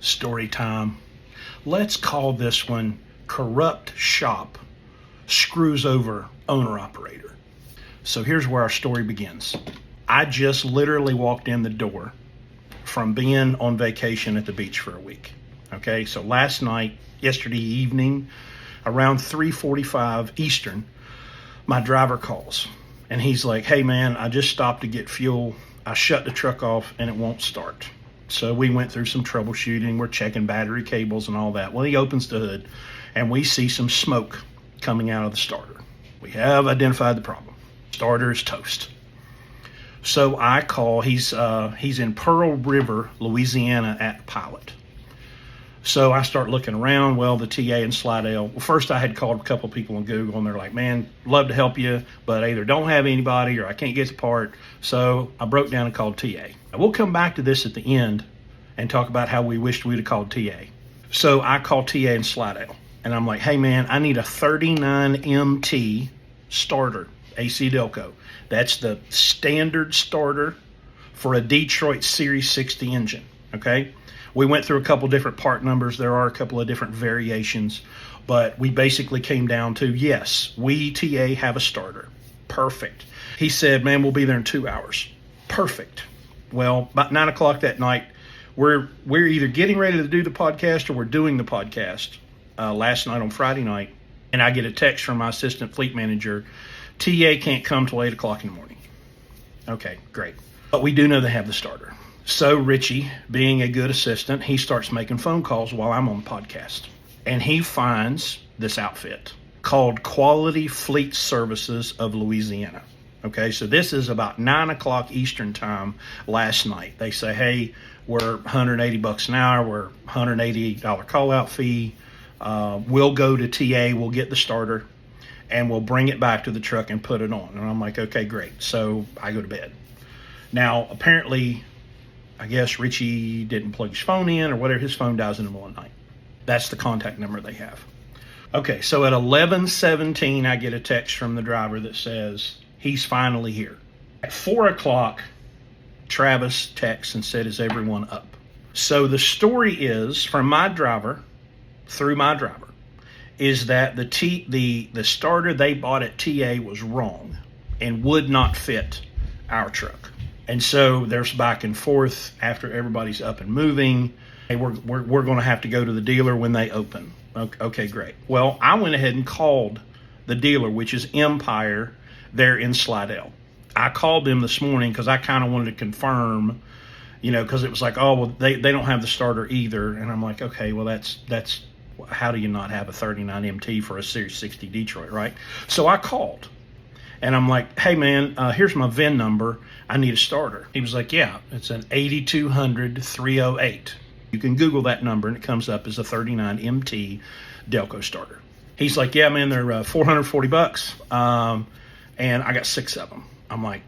Story time. Let's call this one Corrupt Shop Screws Over Owner Operator. So here's where our story begins. I just literally walked in the door from being on vacation at the beach for a week. Okay, so yesterday evening, around 3:45 Eastern, my driver calls and he's like, "Hey man, I just stopped to get fuel. I shut the truck off and it won't start." So we went through some troubleshooting. We're checking battery cables and all that. Well, he opens the hood and we see some smoke coming out of the starter. We have identified the problem. Starter is toast. So I call, he's in Pearl River, Louisiana at Pilot. So I start looking around. Well, the TA in Slidell. Well, first I had called a couple people on Google and they're like, "Man, love to help you, but I either don't have anybody or I can't get the part." So I broke down and called TA. Now, we'll come back to this at the end and talk about how we wished we'd have called TA. So I called TA in Slidell and I'm like, "Hey man, I need a 39 MT starter, AC Delco. That's the standard starter for a Detroit Series 60 engine." Okay. We went through a couple different part numbers. There are a couple of different variations, but we basically came down to, yes, we TA have a starter. Perfect. He said, "Man, we'll be there in 2 hours." Perfect. Well, about 9 o'clock that night, we're either getting ready to do the podcast or we're doing the podcast last night on Friday night. And I get a text from my assistant fleet manager, "TA can't come till 8 o'clock in the morning." Okay, great. But we do know they have the starter. So Richie, being a good assistant, he starts making phone calls while I'm on the podcast. And he finds this outfit called Quality Fleet Services of Louisiana. Okay, so this is about 9 o'clock Eastern time last night. They say, "Hey, we're $180 an hour. We're $180 call out fee. We'll go to TA, we'll get the starter, and we'll bring it back to the truck and put it on." And I'm like, "Okay, great." So I go to bed. Now, apparently, I guess Richie didn't plug his phone in or whatever. His phone dies in the middle of the night. That's the contact number they have. Okay, so at 11:17, I get a text from the driver that says he's finally here. At 4 o'clock, Travis texts and said, "Is everyone up?" So the story is, from my driver, through my driver, is that the starter they bought at TA was wrong and would not fit our truck. And so there's back and forth after everybody's up and moving. "Hey, we're going to have to go to the dealer when they open." Okay, great. Well, I went ahead and called the dealer, which is Empire, there in Slidell. I called them this morning because I kind of wanted to confirm, because it was like, "Oh, well, they don't have the starter either." And I'm like, okay, well, that's how do you not have a 39 MT for a Series 60 Detroit, right? So I called. And I'm like, "Hey man, here's my VIN number. I need a starter." He was like, "Yeah, it's an 8200 308. You can Google that number and it comes up as a 39 MT Delco starter." He's like, "Yeah, man, they're $440. And I got 6 of them." I'm like,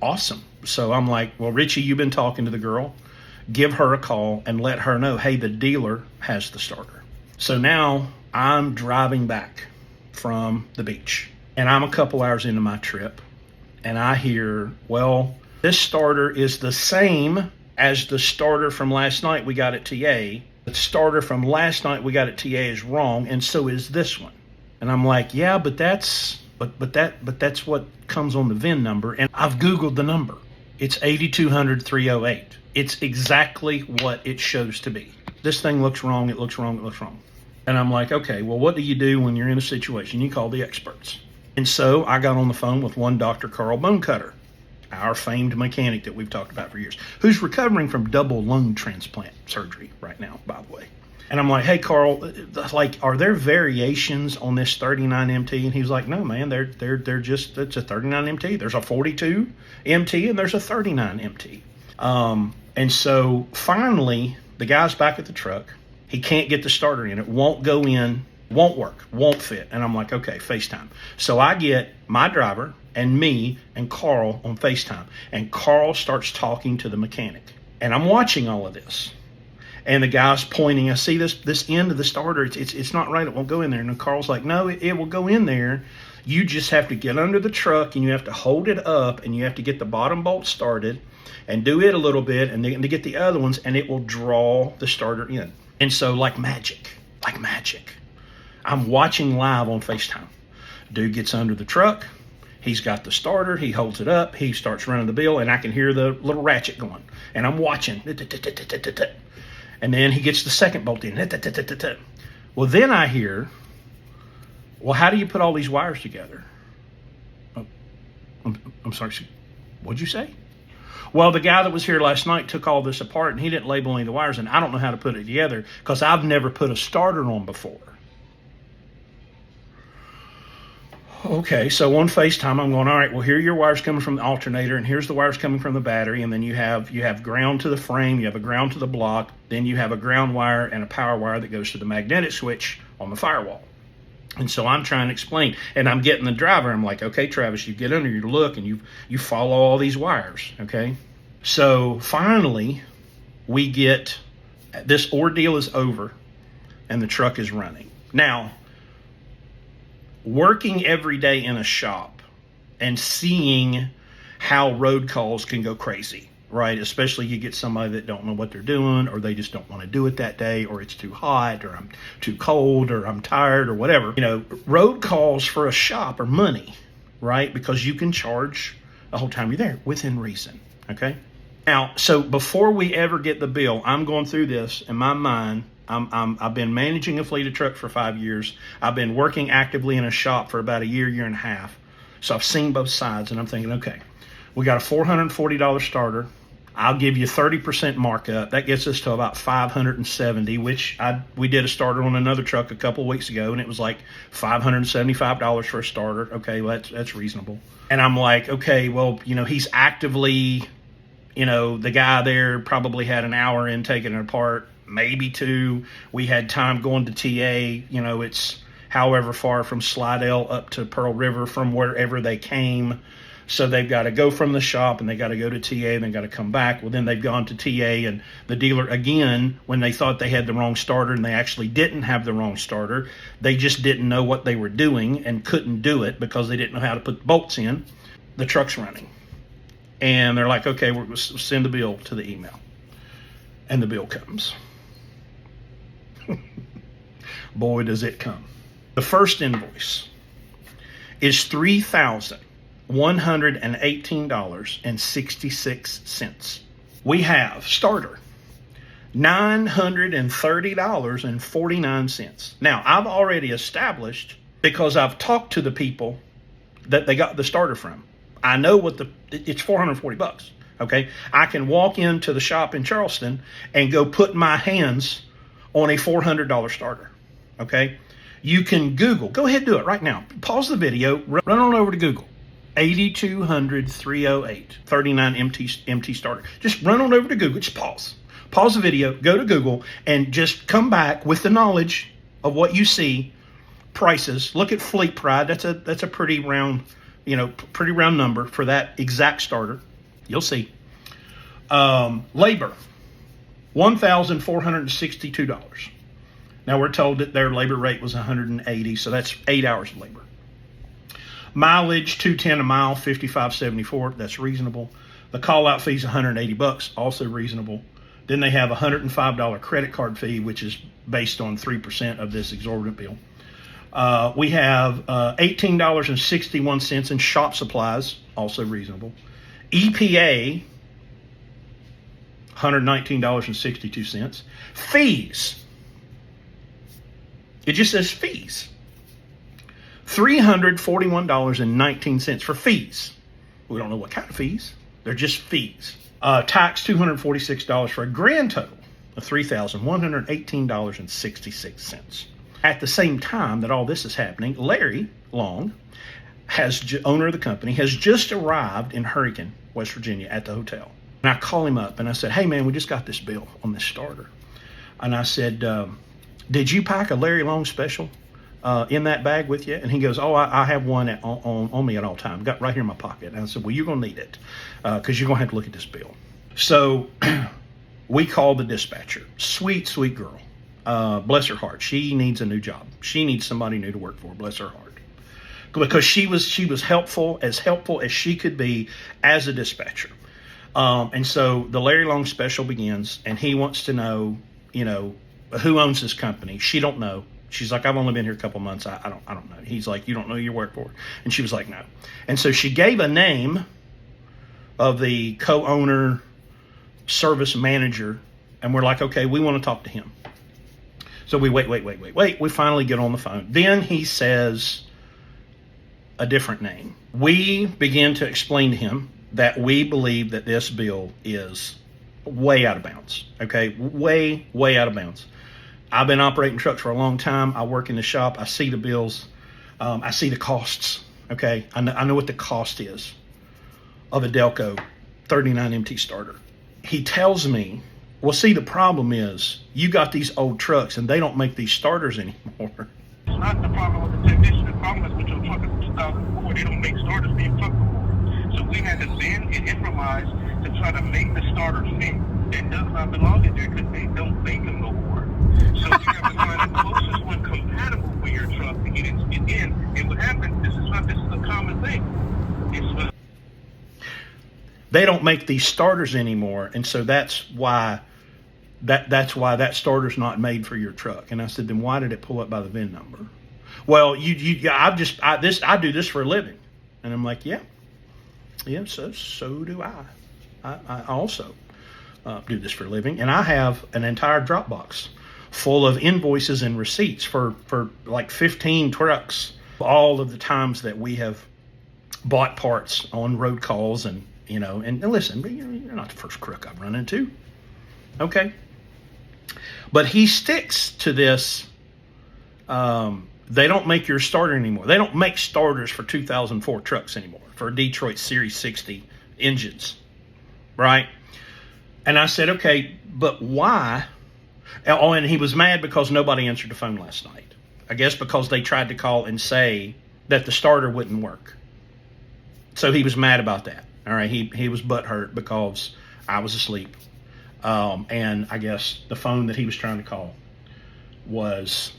"Awesome." So I'm like, "Well, Richie, you've been talking to the girl. Give her a call and let her know, hey, the dealer has the starter." So now I'm driving back from the beach. And I'm a couple hours into my trip, and I hear, "Well, this starter is the same as the starter from last night we got at TA. The starter from last night we got at TA is wrong, and so is this one." And I'm like, "Yeah, but that's what comes on the VIN number, and I've Googled the number. It's 8200 308. It's exactly what it shows to be. This thing looks wrong. It looks wrong. It looks wrong." And I'm like, "Okay, well, what do you do when you're in a situation? You call the experts." And so I got on the phone with one Dr. Carl Bonecutter, our famed mechanic that we've talked about for years, who's recovering from double lung transplant surgery right now, by the way. And I'm like, "Hey, Carl, are there variations on this 39 MT?" And he's like, "No, man, they're just, it's a 39 MT. There's a 42 MT and there's a 39 MT. And so finally, the guy's back at the truck. He can't get the starter in. It won't go in. Won't work, won't fit. And I'm like, okay, FaceTime. So I get my driver and me and Carl on FaceTime. And Carl starts talking to the mechanic. And I'm watching all of this. And the guy's pointing, "I see this end of the starter. It's not right. It won't go in there." And Carl's like, "No, it will go in there. You just have to get under the truck and you have to hold it up and you have to get the bottom bolt started and do it a little bit, and then to get the other ones, and it will draw the starter in. And so like magic, I'm watching live on FaceTime. Dude gets under the truck. He's got the starter. He holds it up. He starts running the bill, and I can hear the little ratchet going. And I'm watching. And then he gets the second bolt in. Well, then I hear, well, how do you put all these wires together? Oh, I'm sorry. What'd you say? Well, the guy that was here last night took all this apart, and he didn't label any of the wires, and I don't know how to put it together because I've never put a starter on before. Okay, so on FaceTime, I'm going, all right, well, here are your wires coming from the alternator, and here's the wires coming from the battery, and then you have ground to the frame, you have a ground to the block, then you have a ground wire and a power wire that goes to the magnetic switch on the firewall. And so I'm trying to explain, and I'm getting the driver. I'm like, okay, Travis, you get under, you look, and you follow all these wires, okay? So finally, we get, this ordeal is over, and the truck is running. Now, working every day in a shop and seeing how road calls can go crazy, right? Especially you get somebody that don't know what they're doing, or they just don't want to do it that day, or it's too hot, or I'm too cold, or I'm tired, or whatever. You know, road calls for a shop are money, right? Because you can charge the whole time you're there within reason, okay? Now, so before we ever get the bill, I'm going through this in my mind. I've been managing a fleet of trucks for 5 years. I've been working actively in a shop for about a year and a half. So I've seen both sides, and I'm thinking, okay, we got a $440 starter. I'll give you 30% markup. That gets us to about $570, which we did a starter on another truck a couple of weeks ago, and it was like $575 for a starter. Okay, well, that's reasonable. And I'm like, okay, well, you know, he's actively, you know, the guy there probably had an hour in taking it apart, maybe 2. We had time going to TA. You know, it's however far from Slidell up to Pearl River from wherever they came. So they've got to go from the shop, and they got to go to TA, and they got to come back. Well, then they've gone to TA, and the dealer, again, when they thought they had the wrong starter, and they actually didn't have the wrong starter, they just didn't know what they were doing and couldn't do it because they didn't know how to put the bolts in. The truck's running. And they're like, okay, we'll send the bill to the email. And the bill comes. Boy, does it come. The first invoice is $3,118.66. We have starter, $930.49. Now, I've already established, because I've talked to the people that they got the starter from. I know what it's $440, okay? I can walk into the shop in Charleston and go put my hands on a $400 starter, okay? You can Google. Go ahead, do it right now. Pause the video, run on over to Google. 8200 308 39 MT starter. Just run on over to Google. Just pause the video, go to Google, and just come back with the knowledge of what you see. Prices. Look at Fleet Pride. That's a pretty round, pretty round number for that exact starter. You'll see. Labor, $1,462. Now we're told that their labor rate was 180, so that's 8 hours of labor. Mileage, $210 a mile, $55.74. That's reasonable. The call-out fee is $180, also reasonable. Then they have a $105 credit card fee, which is based on 3% of this exorbitant bill. We have $18.61 in shop supplies, also reasonable. EPA, $119.62. Fees. It just says fees. $341.19 for fees. We don't know what kind of fees. They're just fees. Tax, $246 for a grand total of $3,118.66. At the same time that all this is happening, Larry Long, owner of the company, has just arrived in Hurricane, West Virginia at the hotel. And I call him up and I said, hey man, we just got this bill on this starter. And I said, did you pack a Larry Long special in that bag with you? And he goes, oh, I have one on me at all times. Got right here in my pocket. And I said, well, you're going to need it because you're going to have to look at this bill. So we called the dispatcher. Sweet, sweet girl. Bless her heart. She needs a new job. She needs somebody new to work for. Bless her heart. Because she was helpful as she could be as a dispatcher. And so the Larry Long special begins, and he wants to know, who owns this company. She don't know. She's like, I've only been here a couple months. I don't know. He's like, you don't know who you work for? And she was like, no. And so she gave a name of the co-owner, service manager, and we're like, okay, we want to talk to him. So we wait. We finally get on the phone. Then he says a different name. We begin to explain to him that we believe that this bill is way out of bounds. Okay, way out of bounds. I've been operating trucks for a long time. I work in the shop. I see the bills. I see the costs. Okay, I know what the cost is of a Delco 39 MT starter. He tells me, well, see, the problem is you got these old trucks and they don't make these starters anymore. It's not the problem with the technician. The problem is with your truck in 2004. They don't make starters for your truck anymore. So we had to bend and improvise to try to make the starter fit. That does not belong in there because they don't make them no more. So you have to find the closest one compatible for your truck to get it in. And what happens, this is a common thing. They don't make these starters anymore, and so that's why that starter's not made for your truck. And I said, then why did it pull up by the VIN number? Well, I do this for a living, and I'm like, yeah. So do I. I also do this for a living, and I have an entire Dropbox full of invoices and receipts for like 15 trucks. All of the times that we have bought parts on road calls and listen, you're not the first crook I've run into. Okay. But he sticks to this. They don't make your starter anymore. They don't make starters for 2004 trucks anymore, for Detroit Series 60 engines. Right. And I said, okay, but why? Oh, and he was mad because nobody answered the phone last night. I guess because they tried to call and say that the starter wouldn't work. So he was mad about that. All right, he was butthurt because I was asleep. And I guess the phone that he was trying to call was,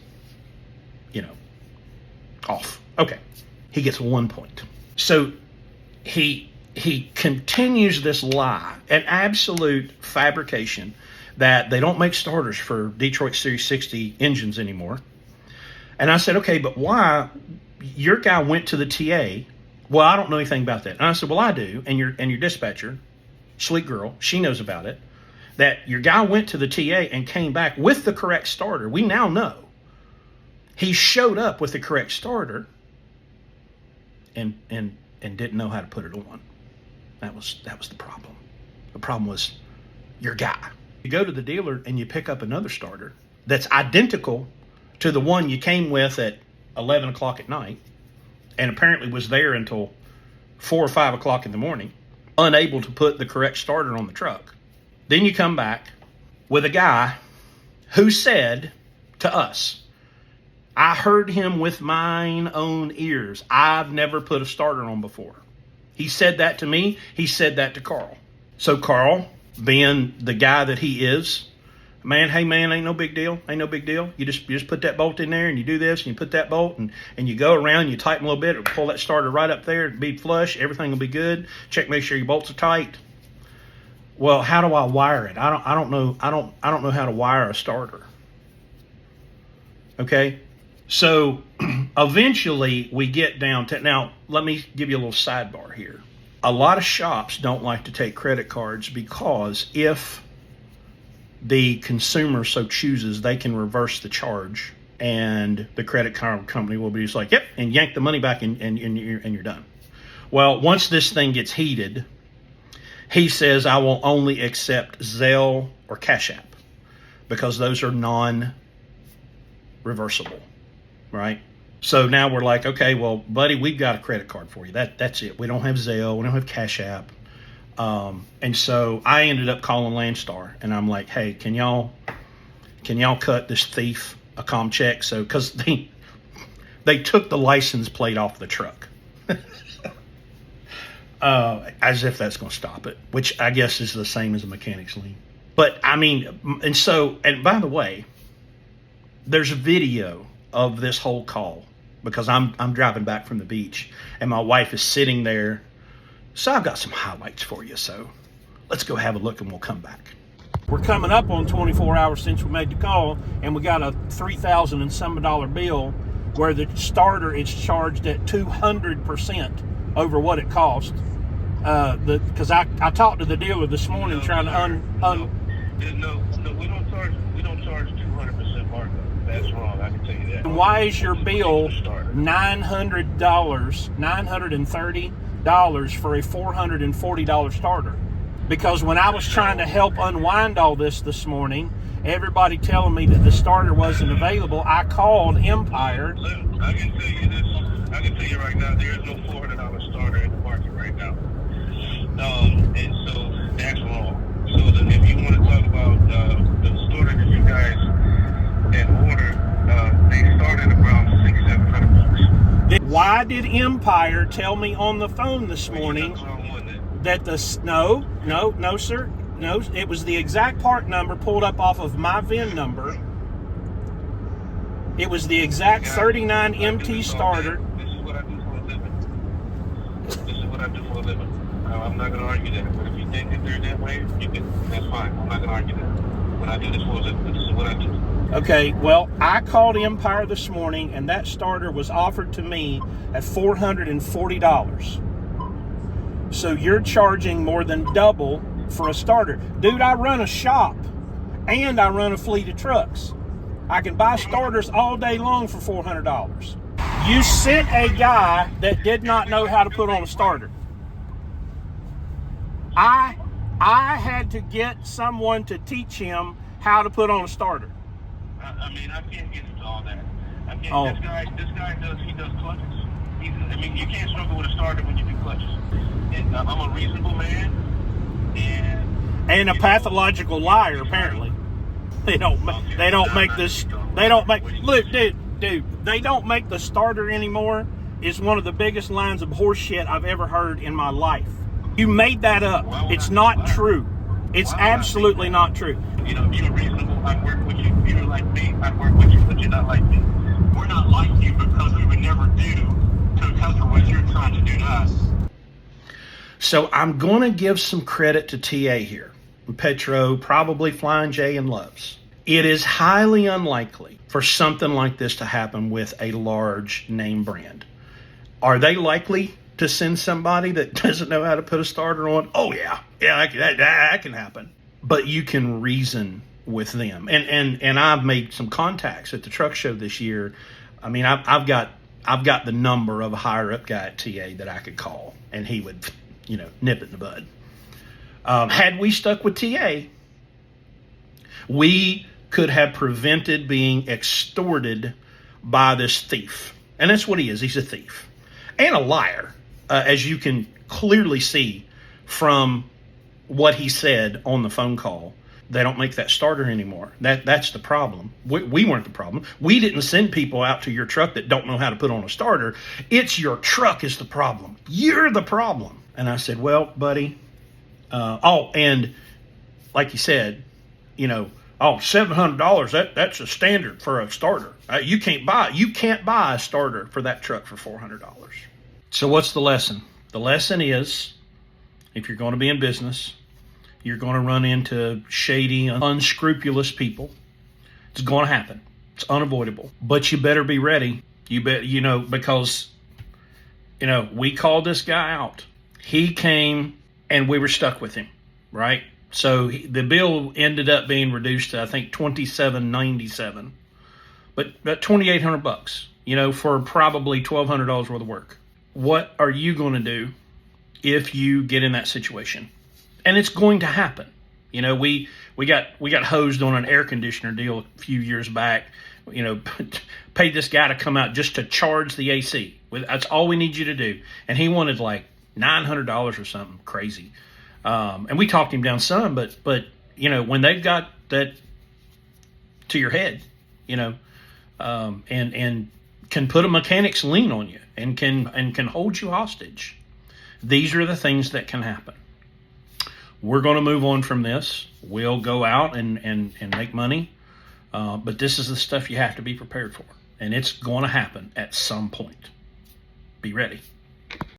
off. Okay, he gets 1 point. So he continues this lie, an absolute fabrication, that they don't make starters for Detroit Series 60 engines anymore. And I said, okay, but why? Your guy went to the TA. Well, I don't know anything about that. And I said, well, I do. And your dispatcher, sweet girl, she knows about it. That your guy went to the TA and came back with the correct starter. We now know he showed up with the correct starter and didn't know how to put it on. That was the problem. The problem was your guy. You go to the dealer and you pick up another starter that's identical to the one you came with at 11 o'clock at night, and apparently was there until 4 or 5 o'clock in the morning, unable to put the correct starter on the truck. Then you come back with a guy who said to us, I heard him with mine own ears, I've never put a starter on before. He said that to me. He said that to Carl. So Carl, being the guy that he is, hey man, ain't no big deal. Ain't no big deal. You just put that bolt in there and you do this and you put that bolt and you go around, you tighten a little bit, pull that starter right up there, it'll be flush, everything will be good. Check, make sure your bolts are tight. Well, how do I wire it? I don't know how to wire a starter. Okay? So eventually we get down to, now let me give you a little sidebar here. A lot of shops don't like to take credit cards because if the consumer so chooses, they can reverse the charge and the credit card company will be just like, yep, and yank the money back and you're done. Well, once this thing gets heated, he says, I will only accept Zelle or Cash App because those are non-reversible, right? So now we're like, okay, well, buddy, we've got a credit card for you. That's it. We don't have Zelle. We don't have Cash App. And so I ended up calling Landstar, and I'm like, hey, can y'all cut this thief a com check? So, because they took the license plate off the truck. As if that's going to stop it, which I guess is the same as a mechanic's lien. But I mean, and by the way, there's a video of this whole call because I'm driving back from the beach and my wife is sitting there. So I've got some highlights for you. So Let's go have a look and we'll come back. We're coming up on 24 hours since we made the call, and we got a $3,000 and some bill where the starter is charged at 200% over what it cost. Because I talked to the dealer this morning trying to we don't charge 200% markup. That's wrong. I can tell you that. And why is your bill $900, $930 for a $440 starter? Because when I was trying to help unwind all this morning, everybody telling me that the starter wasn't available, I called Empire. I can tell you this. I can tell you right now, there is no $400 starter in the market right now. And so that's wrong. So if you want to talk about the starter that you guys had ordered, they started around $600-700. Why did Empire tell me on the phone this morning that no, sir. No, it was the exact part number pulled up off of my VIN number. It was the exact 39 MT starter. This is what I do for a living. I'm not going to argue that. But if you think that they're that way, that's fine. I'm not going to argue that. But I do this for a living. This is what I do. Okay, well, I called Empire this morning, and that starter was offered to me at $440. So you're charging more than double for a starter. Dude, I run a shop and I run a fleet of trucks. I can buy starters all day long for $400. You sent a guy that did not know how to put on a starter. I had to get someone to teach him how to put on a starter. I mean, I can't get into all that. This guy does clutches. You can't struggle with a starter when you do clutches. And I'm a reasonable man, and a pathological liar. Apparently, they don't make the starter anymore. Is one of the biggest lines of horse shit I've ever heard in my life. You made that up. It's not true. It's absolutely not true. You're reasonable. I'd work with you. You're like me. I'd work with you, but you're not like me. We're not like you because we would never do to a customer what you're trying to do to us. So I'm going to give some credit to TA here. Petro, probably Flying J and Loves. It is highly unlikely for something like this to happen with a large name brand. Are they likely to send somebody that doesn't know how to put a starter on? Oh yeah, that can happen. But you can reason with them. And I've made some contacts at the truck show this year. I mean, I've got the number of a higher up guy at TA that I could call, and he would, nip it in the bud. Had we stuck with TA, we could have prevented being extorted by this thief. And that's what he is. He's a thief and a liar, as you can clearly see from what he said on the phone call. They don't make that starter anymore. That's the problem. We weren't the problem. We didn't send people out to your truck that don't know how to put on a starter. It's your truck is the problem. You're the problem. And I said, well, buddy, and like you said, $700, that's a standard for a starter. You can't buy a starter for that truck for $400. So what's the lesson? The lesson is, if you're going to be in business, you're going to run into shady, unscrupulous people. It's going to happen. It's unavoidable. But you better be ready. Because we called this guy out. He came and we were stuck with him, right? So the bill ended up being reduced to, I think, $27.97, but $2,800, for probably $1,200 worth of work. What are you going to do if you get in that situation? And it's going to happen. We got hosed on an air conditioner deal a few years back. Paid this guy to come out just to charge the AC. That's all we need you to do, and he wanted like $900 or something crazy. And we talked him down some, but when they've got that to your head, and can put a mechanic's lien on you and can hold you hostage, these are the things that can happen. We're going to move on from this. We'll go out and make money, but this is the stuff you have to be prepared for, and it's going to happen at some point. Be ready.